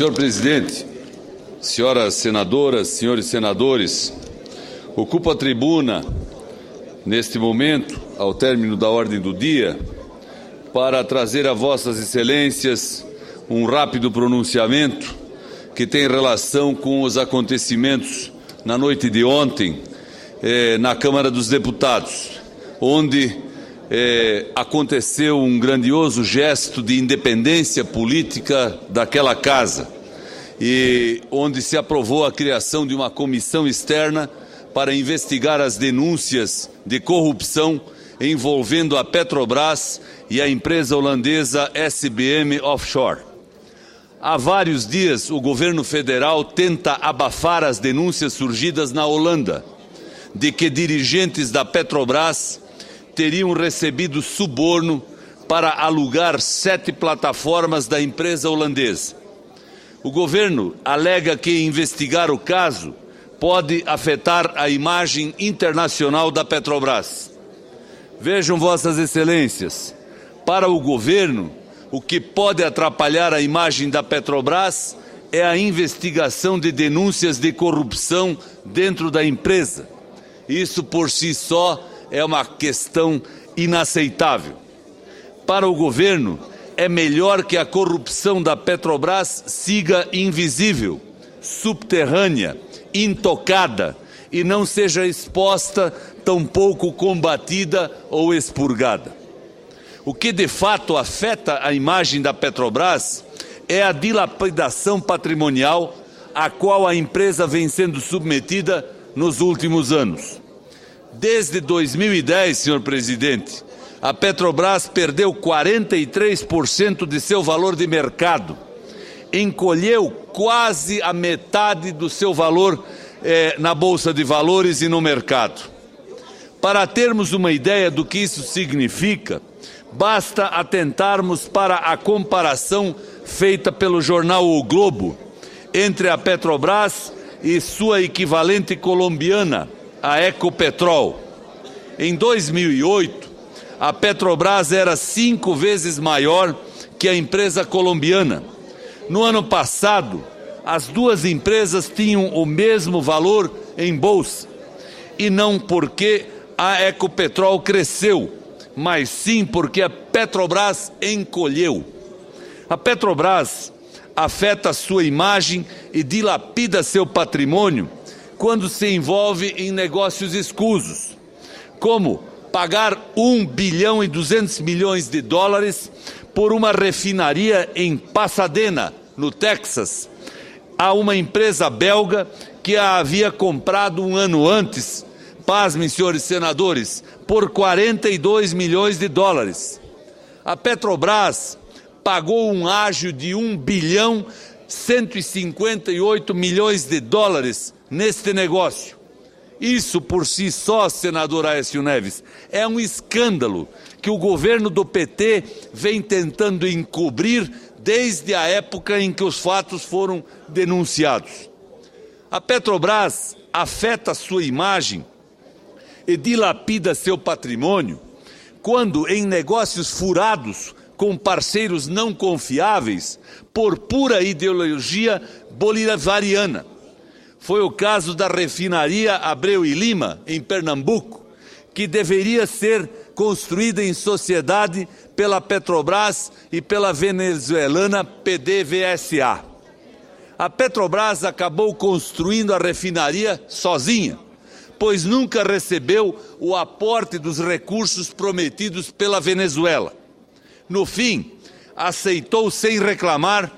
Senhor presidente, senhoras senadoras, senhores senadores, ocupo a tribuna neste momento, ao término da ordem do dia, para trazer a vossas excelências um rápido pronunciamento que tem relação com os acontecimentos na noite de ontem na Câmara dos Deputados, onde aconteceu um grandioso gesto de independência política daquela casa e onde se aprovou a criação de uma comissão externa para investigar as denúncias de corrupção envolvendo a Petrobras e a empresa holandesa SBM Offshore. Há vários dias, o governo federal tenta abafar as denúncias surgidas na Holanda de que dirigentes da Petrobras teriam recebido suborno para alugar 7 plataformas da empresa holandesa. O governo alega que investigar o caso pode afetar a imagem internacional da Petrobras. Vejam, vossas excelências, para o governo, o que pode atrapalhar a imagem da Petrobras é a investigação de denúncias de corrupção dentro da empresa. Isso por si só é uma questão inaceitável. Para o governo, é melhor que a corrupção da Petrobras siga invisível, subterrânea, intocada e não seja exposta, tampouco combatida ou expurgada. O que de fato afeta a imagem da Petrobras é a dilapidação patrimonial a qual a empresa vem sendo submetida nos últimos anos. Desde 2010, senhor presidente, a Petrobras perdeu 43% de seu valor de mercado, encolheu quase a metade do seu valor na Bolsa de Valores e no mercado. Para termos uma ideia do que isso significa, basta atentarmos para a comparação feita pelo jornal O Globo entre a Petrobras e sua equivalente colombiana, a Ecopetrol. Em 2008, a Petrobras era 5 vezes maior que a empresa colombiana. No ano passado, as duas empresas tinham o mesmo valor em bolsa. E não porque a Ecopetrol cresceu, mas sim porque a Petrobras encolheu. A Petrobras afeta sua imagem e dilapida seu patrimônio quando se envolve em negócios escusos, como pagar 1 bilhão e 200 milhões de dólares por uma refinaria em Pasadena, no Texas, a uma empresa belga que a havia comprado um ano antes, pasmem, senhores senadores, por 42 milhões de dólares. A Petrobras pagou um ágio de 1 bilhão 158 milhões de dólares neste negócio. Isso por si só, senador Aécio Neves, é um escândalo que o governo do PT vem tentando encobrir desde a época em que os fatos foram denunciados. A Petrobras afeta sua imagem e dilapida seu patrimônio quando, em negócios furados com parceiros não confiáveis, por pura ideologia bolivariana. Foi o caso da refinaria Abreu e Lima, em Pernambuco, que deveria ser construída em sociedade pela Petrobras e pela venezuelana PDVSA. A Petrobras acabou construindo a refinaria sozinha, pois nunca recebeu o aporte dos recursos prometidos pela Venezuela. No fim, aceitou sem reclamar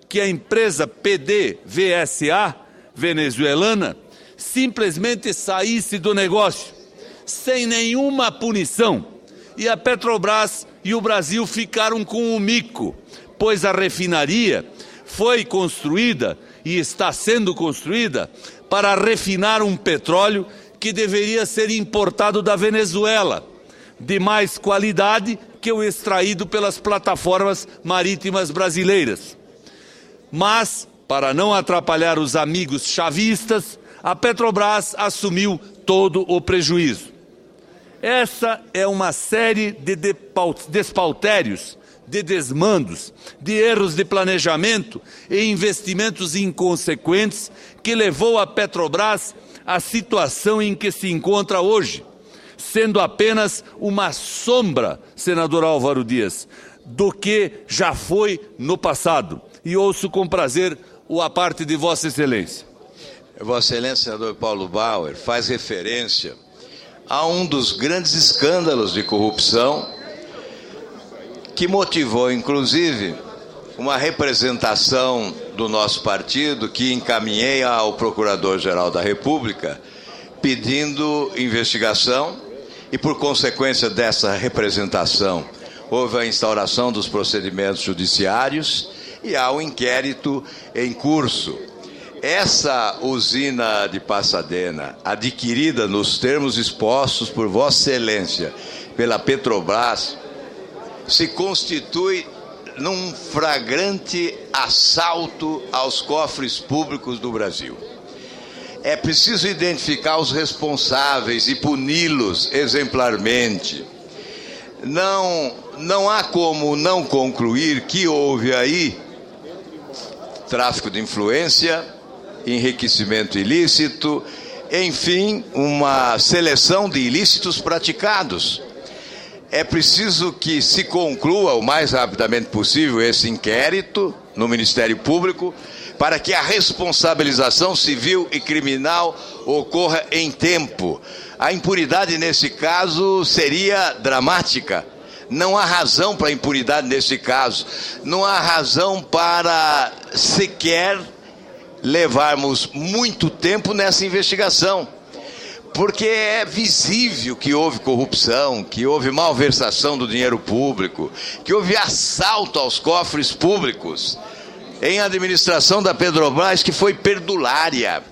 que a empresa PDVSA venezuelana simplesmente saísse do negócio, sem nenhuma punição, e a Petrobras e o Brasil ficaram com o mico, pois a refinaria foi construída e está sendo construída para refinar um petróleo que deveria ser importado da Venezuela, de mais qualidade que o extraído pelas plataformas marítimas brasileiras. Mas, para não atrapalhar os amigos chavistas, a Petrobras assumiu todo o prejuízo. Essa é uma série de despautérios de desmandos, de erros de planejamento e investimentos inconsequentes que levou a Petrobras à situação em que se encontra hoje, sendo apenas uma sombra, senador Álvaro Dias, do que já foi no passado. E ouço com prazer a parte de Vossa Excelência. Vossa Excelência, senador Paulo Bauer, faz referência a um dos grandes escândalos de corrupção que motivou, inclusive, uma representação do nosso partido que encaminhei ao Procurador-Geral da República pedindo investigação e, por consequência dessa representação, houve a instauração dos procedimentos judiciários e há um inquérito em curso. Essa usina de Pasadena, adquirida nos termos expostos por Vossa Excelência pela Petrobras, se constitui num flagrante assalto aos cofres públicos do Brasil. É preciso identificar os responsáveis e puni-los exemplarmente. Não há como não concluir que houve aí tráfico de influência, enriquecimento ilícito, enfim, uma seleção de ilícitos praticados. É preciso que se conclua o mais rapidamente possível esse inquérito no Ministério Público para que a responsabilização civil e criminal ocorra em tempo. A impunidade nesse caso seria dramática. Não há razão para a impunidade nesse caso. Não há razão para sequer levarmos muito tempo nessa investigação. Porque é visível que houve corrupção, que houve malversação do dinheiro público, que houve assalto aos cofres públicos em administração da Petrobras, que foi perdulária,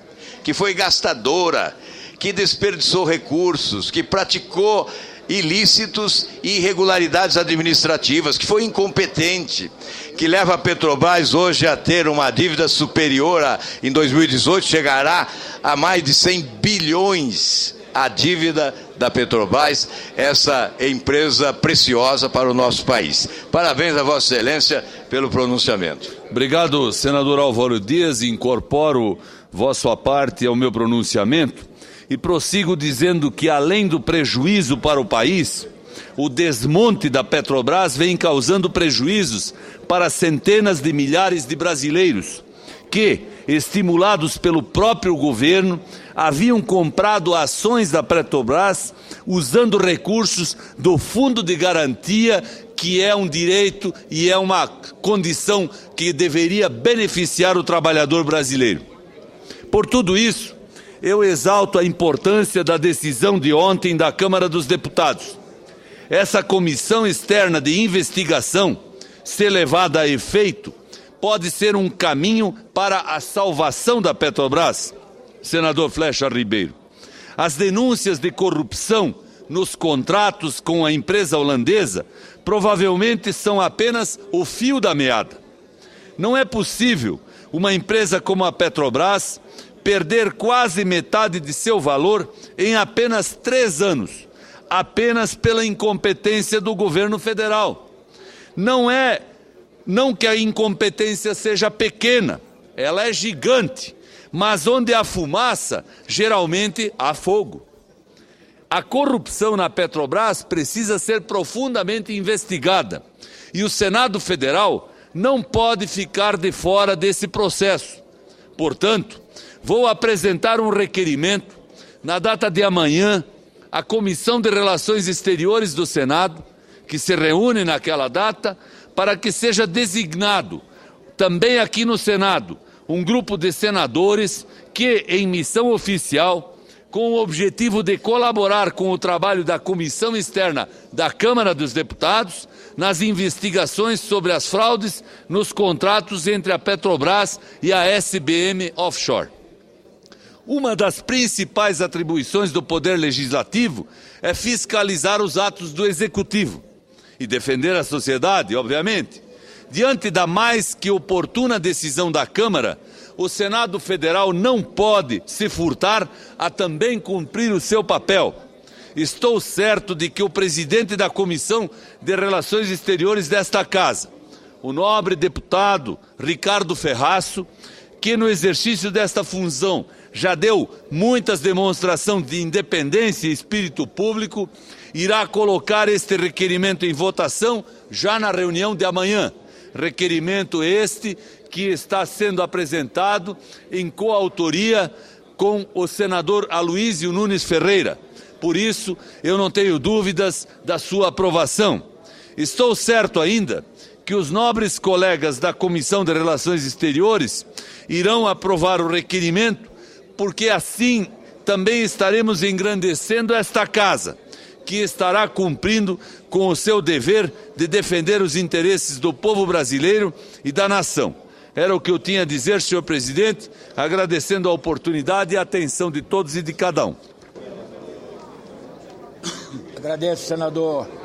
que foi gastadora, que desperdiçou recursos, que praticou ilícitos e irregularidades administrativas, que foi incompetente, que leva a Petrobras hoje a ter uma dívida superior em 2018, chegará a mais de 100 bilhões a dívida da Petrobras, essa empresa preciosa para o nosso país. Parabéns a Vossa Excelência pelo pronunciamento. Obrigado, senador Álvaro Dias. Incorporo vossa parte ao meu pronunciamento e prossigo dizendo que, além do prejuízo para o país, o desmonte da Petrobras vem causando prejuízos para centenas de milhares de brasileiros que, estimulados pelo próprio governo, haviam comprado ações da Petrobras usando recursos do Fundo de Garantia, que é um direito e é uma condição que deveria beneficiar o trabalhador brasileiro. Por tudo isso, eu exalto a importância da decisão de ontem da Câmara dos Deputados. Essa comissão externa de investigação, se levada a efeito, pode ser um caminho para a salvação da Petrobras, senador Flecha Ribeiro. As denúncias de corrupção nos contratos com a empresa holandesa provavelmente são apenas o fio da meada. Não é possível uma empresa como a Petrobras perder quase metade de seu valor em apenas 3 anos, apenas pela incompetência do governo federal. Não que a incompetência seja pequena, ela é gigante, mas onde há fumaça, geralmente há fogo. A corrupção na Petrobras precisa ser profundamente investigada e o Senado Federal não pode ficar de fora desse processo. Portanto, vou apresentar um requerimento na data de amanhã à Comissão de Relações Exteriores do Senado, que se reúne naquela data, para que seja designado, também aqui no Senado, um grupo de senadores que, em missão oficial, com o objetivo de colaborar com o trabalho da Comissão Externa da Câmara dos Deputados, nas investigações sobre as fraudes nos contratos entre a Petrobras e a SBM Offshore. Uma das principais atribuições do Poder Legislativo é fiscalizar os atos do Executivo e defender a sociedade, obviamente. Diante da mais que oportuna decisão da Câmara, o Senado Federal não pode se furtar a também cumprir o seu papel. estou certo de que o presidente da Comissão de Relações Exteriores desta Casa, o nobre deputado Ricardo Ferraço, que no exercício desta função já deu muitas demonstrações de independência e espírito público, irá colocar este requerimento em votação já na reunião de amanhã. Requerimento este que está sendo apresentado em coautoria com o senador Aloísio Nunes Ferreira. Por isso, eu não tenho dúvidas da sua aprovação. Estou certo ainda que os nobres colegas da Comissão de Relações Exteriores irão aprovar o requerimento, porque assim também estaremos engrandecendo esta casa, que estará cumprindo com o seu dever de defender os interesses do povo brasileiro e da nação. Era o que eu tinha a dizer, senhor presidente, agradecendo a oportunidade e a atenção de todos e de cada um. Agradeço, senador.